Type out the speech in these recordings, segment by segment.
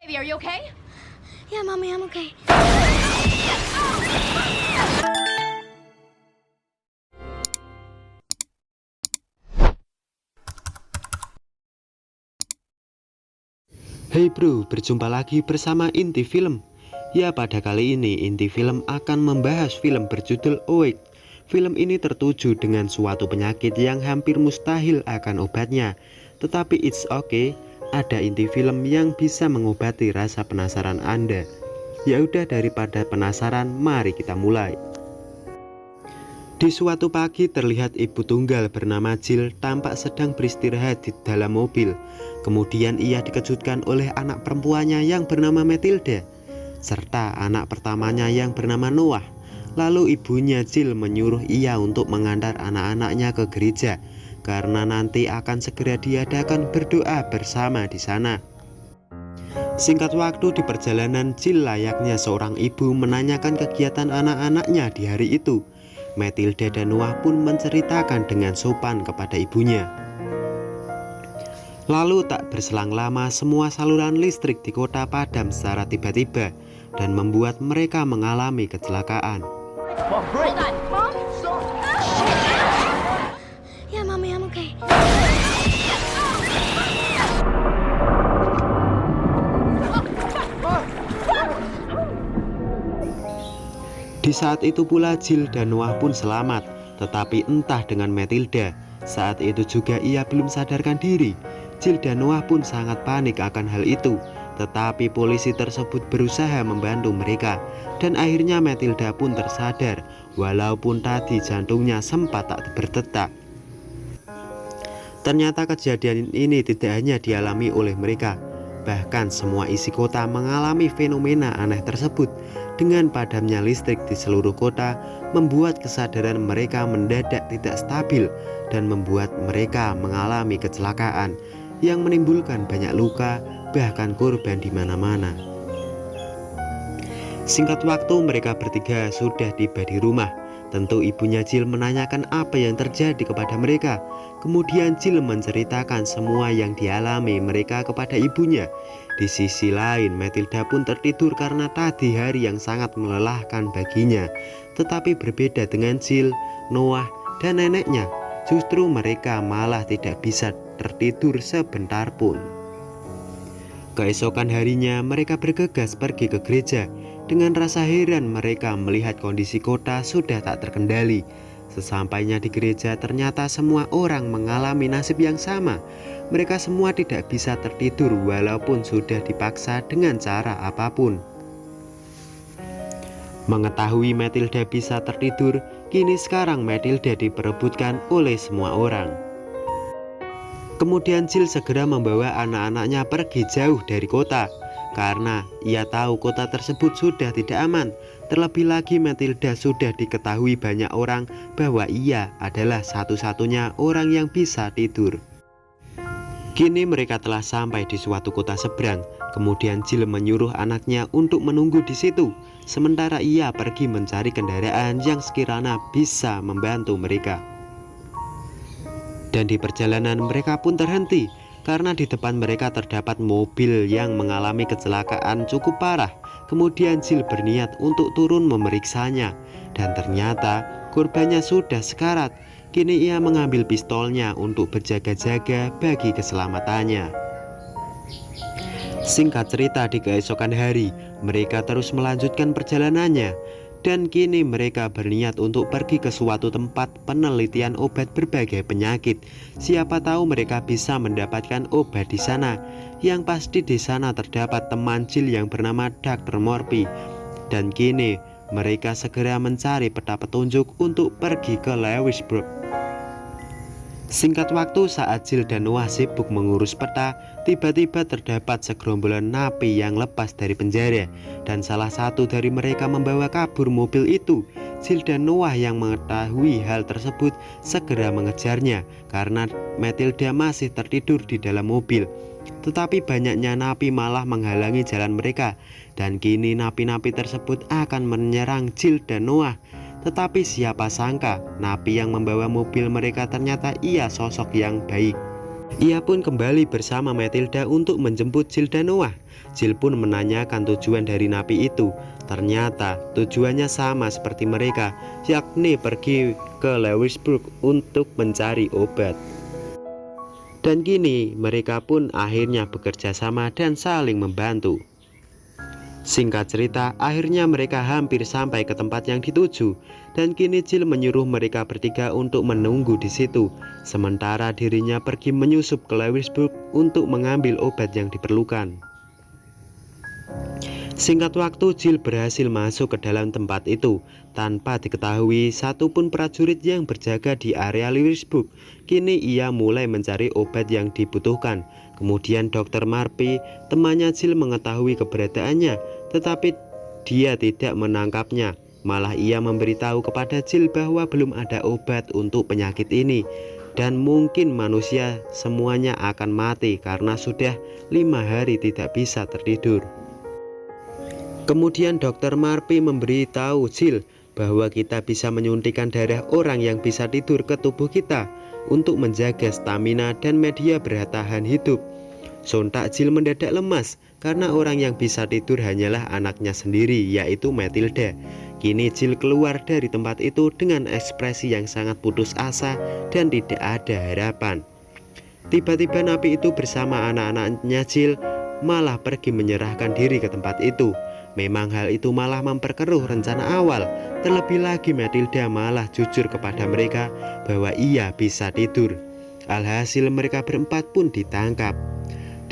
Baby, are you okay? Yeah, Mommy, I'm okay. Hey bro, berjumpa lagi bersama Inti Film. Ya, pada kali ini Inti Film akan membahas film berjudul Awake. Film ini tertuju dengan suatu penyakit yang hampir mustahil akan obatnya. Tetapi it's okay, ada Inti Film yang bisa mengobati rasa penasaran Anda. Ya udah, daripada penasaran, mari kita mulai. Di suatu pagi terlihat ibu tunggal bernama Jill tampak sedang beristirahat di dalam mobil. Kemudian ia dikejutkan oleh anak perempuannya yang bernama Matilda, serta anak pertamanya yang bernama Noah. Lalu ibunya Jill menyuruh ia untuk mengantar anak-anaknya ke gereja, karena nanti akan segera diadakan berdoa bersama di sana. Singkat waktu di perjalanan, Jill layaknya seorang ibu menanyakan kegiatan anak-anaknya di hari itu. Matilda dan Noah pun menceritakan dengan sopan kepada ibunya. Lalu tak berselang lama semua saluran listrik di kota padam secara tiba-tiba dan membuat mereka mengalami kecelakaan. Hold on. Mom? Yeah, Mommy, I'm okay. Di saat itu pula Jill dan Noah pun selamat, tetapi entah dengan Matilda. Saat itu juga ia belum sadarkan diri. Jill dan Noah pun sangat panik akan hal itu, tetapi polisi tersebut berusaha membantu mereka. Dan akhirnya Matilda pun tersadar, walaupun tadi jantungnya sempat tak berdetak. Ternyata kejadian ini tidak hanya dialami oleh mereka, bahkan semua isi kota mengalami fenomena aneh tersebut. Dengan padamnya listrik di seluruh kota membuat kesadaran mereka mendadak tidak stabil dan membuat mereka mengalami kecelakaan yang menimbulkan banyak luka, bahkan korban di mana-mana. Singkat waktu mereka bertiga sudah tiba di rumah. Tentu ibunya Jill menanyakan apa yang terjadi kepada mereka. Kemudian Jill menceritakan semua yang dialami mereka kepada ibunya. Di sisi lain, Matilda pun tertidur karena tadi hari yang sangat melelahkan baginya. Tetapi berbeda dengan Jill, Noah, dan neneknya, justru mereka malah tidak bisa tertidur sebentar pun. Keesokan harinya mereka bergegas pergi ke gereja. Dengan rasa heran mereka melihat kondisi kota sudah tak terkendali. Sesampainya di gereja ternyata semua orang mengalami nasib yang sama. Mereka semua tidak bisa tertidur walaupun sudah dipaksa dengan cara apapun. Mengetahui Matilda bisa tertidur, kini sekarang Matilda diperebutkan oleh semua orang. Kemudian Jill segera membawa anak-anaknya pergi jauh dari kota, karena ia tahu kota tersebut sudah tidak aman. Terlebih lagi Matilda sudah diketahui banyak orang bahwa ia adalah satu-satunya orang yang bisa tidur. Kini mereka telah sampai di suatu kota seberang. Kemudian Jill menyuruh anaknya untuk menunggu di situ, sementara ia pergi mencari kendaraan yang sekiranya bisa membantu mereka. Dan di perjalanan mereka pun terhenti, karena di depan mereka terdapat mobil yang mengalami kecelakaan cukup parah. Kemudian Jill berniat untuk turun memeriksanya, dan ternyata korbannya sudah sekarat. Kini ia mengambil pistolnya untuk berjaga-jaga bagi keselamatannya. Singkat cerita, di keesokan hari mereka terus melanjutkan perjalanannya. Dan kini mereka berniat untuk pergi ke suatu tempat penelitian obat berbagai penyakit. Siapa tahu mereka bisa mendapatkan obat di sana. Yang pasti di sana terdapat teman Jill yang bernama Dr. Morphy. Dan kini mereka segera mencari peta petunjuk untuk pergi ke Lewisburg. Singkat waktu saat Jill dan Noah sibuk mengurus peta, tiba-tiba terdapat segerombolan napi yang lepas dari penjara, dan salah satu dari mereka membawa kabur mobil itu. Jill dan Noah yang mengetahui hal tersebut segera mengejarnya karena Matilda masih tertidur di dalam mobil. Tetapi banyaknya napi malah menghalangi jalan mereka, dan kini napi-napi tersebut akan menyerang Jill dan Noah. Tetapi siapa sangka napi yang membawa mobil mereka ternyata ia sosok yang baik. Ia pun kembali bersama Matilda untuk menjemput Jill dan Noah. Jill pun menanyakan tujuan dari napi itu. Ternyata tujuannya sama seperti mereka, yakni pergi ke Lewisburg untuk mencari obat. Dan kini mereka pun akhirnya bekerja sama dan saling membantu. Singkat cerita, akhirnya mereka hampir sampai ke tempat yang dituju, dan kini Jill menyuruh mereka bertiga untuk menunggu di situ, sementara dirinya pergi menyusup ke Lewisburg untuk mengambil obat yang diperlukan. Singkat waktu, Jill berhasil masuk ke dalam tempat itu tanpa diketahui satupun prajurit yang berjaga di area Lewisburg. Kini ia mulai mencari obat yang dibutuhkan. Kemudian Dr. Murphy, temannya Jill, mengetahui keberadaannya, tetapi dia tidak menangkapnya. Malah ia memberitahu kepada Jill bahwa belum ada obat untuk penyakit ini, dan mungkin manusia semuanya akan mati karena sudah 5 hari tidak bisa tertidur. Kemudian Dr. Murphy memberitahu Jill bahwa kita bisa menyuntikkan darah orang yang bisa tidur ke tubuh kita untuk menjaga stamina dan media bertahan hidup. Sontak Jill mendadak lemas karena orang yang bisa tidur hanyalah anaknya sendiri, yaitu Matilda. Kini Jill keluar dari tempat itu dengan ekspresi yang sangat putus asa dan tidak ada harapan. Tiba-tiba napi itu bersama anak-anaknya Jill malah pergi menyerahkan diri ke tempat itu. Memang hal itu malah memperkeruh rencana awal. Terlebih lagi Matilda malah jujur kepada mereka bahwa ia bisa tidur. Alhasil mereka berempat pun ditangkap.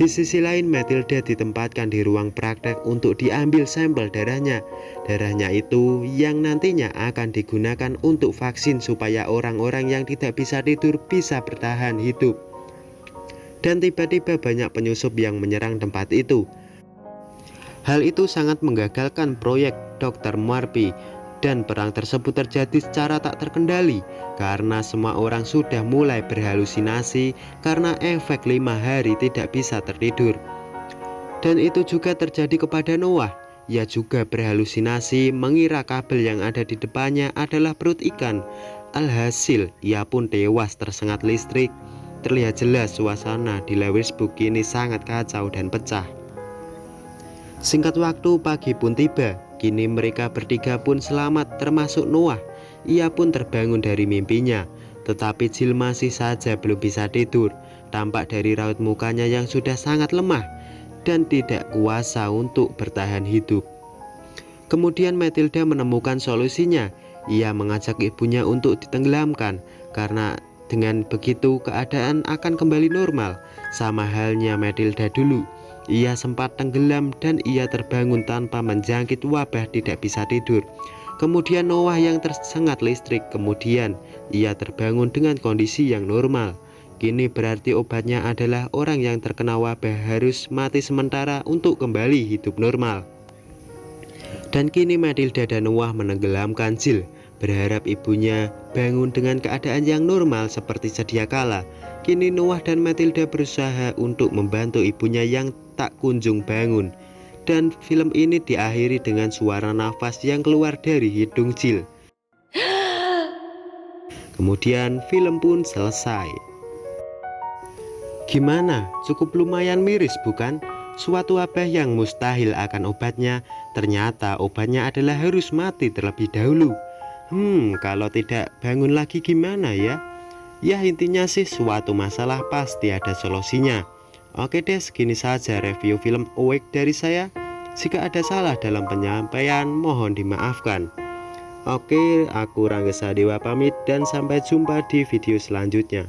Di sisi lain, Matilda ditempatkan di ruang praktek untuk diambil sampel darahnya. Darahnya itu yang nantinya akan digunakan untuk vaksin supaya orang-orang yang tidak bisa tidur bisa bertahan hidup. Dan tiba-tiba banyak penyusup yang menyerang tempat itu. Hal itu sangat menggagalkan proyek Dr. Murphy, dan perang tersebut terjadi secara tak terkendali karena semua orang sudah mulai berhalusinasi karena efek 5 hari tidak bisa tertidur. Dan itu juga terjadi kepada Noah. Ia juga berhalusinasi mengira kabel yang ada di depannya adalah perut ikan. Alhasil ia pun tewas tersengat listrik. Terlihat jelas suasana di Lewisburg kini sangat kacau dan pecah. Singkat waktu, pagi pun tiba. Kini mereka bertiga pun selamat, termasuk Noah. Ia pun terbangun dari mimpinya. Tetapi Jill masih saja belum bisa tidur. Tampak dari raut mukanya yang sudah sangat lemah dan tidak kuasa untuk bertahan hidup. Kemudian Matilda menemukan solusinya. Ia mengajak ibunya untuk ditenggelamkan, karena dengan begitu keadaan akan kembali normal. Sama halnya Matilda dulu. Ia sempat tenggelam dan ia terbangun tanpa menjangkit wabah tidak bisa tidur. Kemudian Noah yang tersengat listrik. Kemudian ia terbangun dengan kondisi yang normal. Kini berarti obatnya adalah orang yang terkena wabah harus mati sementara untuk kembali hidup normal. Dan kini Matilda dan Noah menenggelamkan Jill, berharap ibunya bangun dengan keadaan yang normal seperti sedia kala. Kini Noah dan Matilda berusaha untuk membantu ibunya yang tak kunjung bangun. Dan film ini diakhiri dengan suara nafas yang keluar dari hidung Jill. Kemudian film pun selesai. Gimana? Cukup lumayan miris bukan? Suatu wabah yang mustahil akan obatnya, ternyata obatnya adalah harus mati terlebih dahulu. Kalau tidak bangun lagi gimana ya? Ya intinya sih suatu masalah pasti ada solusinya. Oke deh, segini saja review film Awake dari saya. Jika ada salah dalam penyampaian mohon dimaafkan. Oke, aku Rangga Sadewa pamit dan sampai jumpa di video selanjutnya.